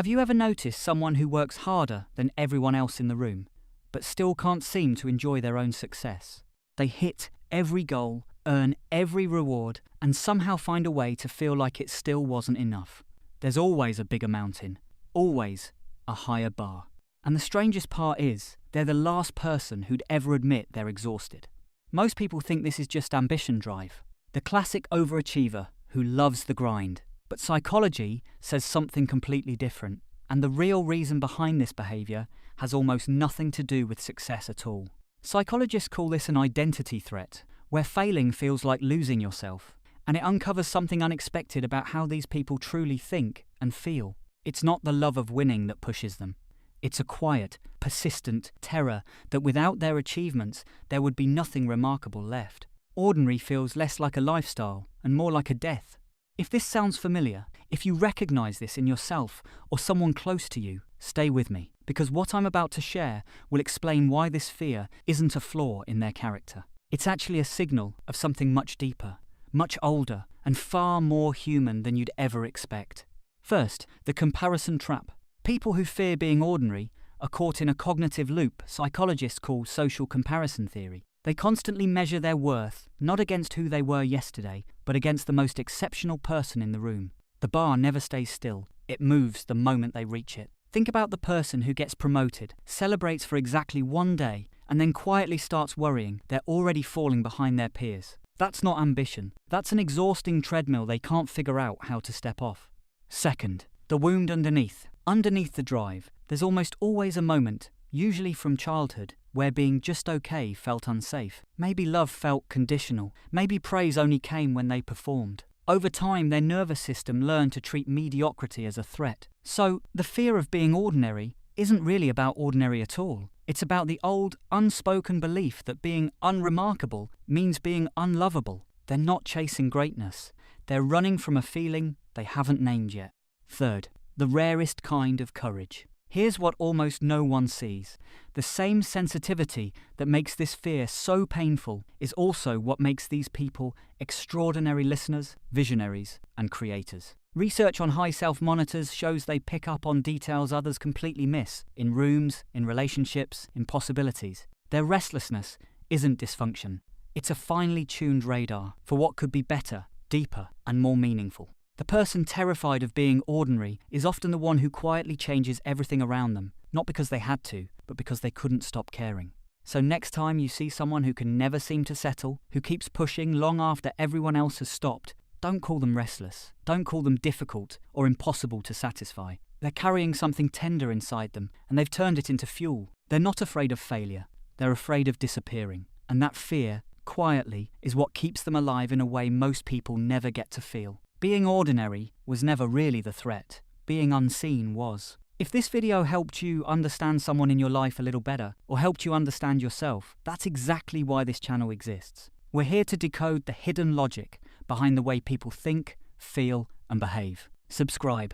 Have you ever noticed someone who works harder than everyone else in the room, but still can't seem to enjoy their own success? They hit every goal, earn every reward, and somehow find a way to feel like it still wasn't enough. There's always a bigger mountain, always a higher bar. And the strangest part is, they're the last person who'd ever admit they're exhausted. Most people think this is just ambition drive, the classic overachiever who loves the grind. But psychology says something completely different, and the real reason behind this behaviour has almost nothing to do with success at all. Psychologists call this an identity threat, where failing feels like losing yourself, and it uncovers something unexpected about how these people truly think and feel. It's not the love of winning that pushes them. It's a quiet, persistent terror that without their achievements, there would be nothing remarkable left. Ordinary feels less like a lifestyle and more like a death. If this sounds familiar, if you recognise this in yourself or someone close to you, stay with me, because what I'm about to share will explain why this fear isn't a flaw in their character. It's actually a signal of something much deeper, much older, and far more human than you'd ever expect. First, the comparison trap. People who fear being ordinary are caught in a cognitive loop psychologists call social comparison theory. They constantly measure their worth, not against who they were yesterday, but against the most exceptional person in the room. The bar never stays still. It moves the moment they reach it. Think about the person who gets promoted, celebrates for exactly one day, and then quietly starts worrying they're already falling behind their peers. That's not ambition. That's an exhausting treadmill they can't figure out how to step off. Second, the wound underneath. Underneath the drive, there's almost always a moment, usually from childhood, where being just okay felt unsafe. Maybe love felt conditional. Maybe praise only came when they performed. Over time, their nervous system learned to treat mediocrity as a threat. So, the fear of being ordinary isn't really about ordinary at all. It's about the old, unspoken belief that being unremarkable means being unlovable. They're not chasing greatness. They're running from a feeling they haven't named yet. Third, the rarest kind of courage. Here's what almost no one sees. The same sensitivity that makes this fear so painful is also what makes these people extraordinary listeners, visionaries, and creators. Research on high self-monitors shows they pick up on details others completely miss, in rooms, in relationships, in possibilities. Their restlessness isn't dysfunction. It's a finely tuned radar for what could be better, deeper, and more meaningful. The person terrified of being ordinary is often the one who quietly changes everything around them, not because they had to, but because they couldn't stop caring. So next time you see someone who can never seem to settle, who keeps pushing long after everyone else has stopped, don't call them restless. Don't call them difficult or impossible to satisfy. They're carrying something tender inside them, and they've turned it into fuel. They're not afraid of failure. They're afraid of disappearing. And that fear, quietly, is what keeps them alive in a way most people never get to feel. Being ordinary was never really the threat. Being unseen was. If this video helped you understand someone in your life a little better, or helped you understand yourself, that's exactly why this channel exists. We're here to decode the hidden logic behind the way people think, feel, and behave. Subscribe.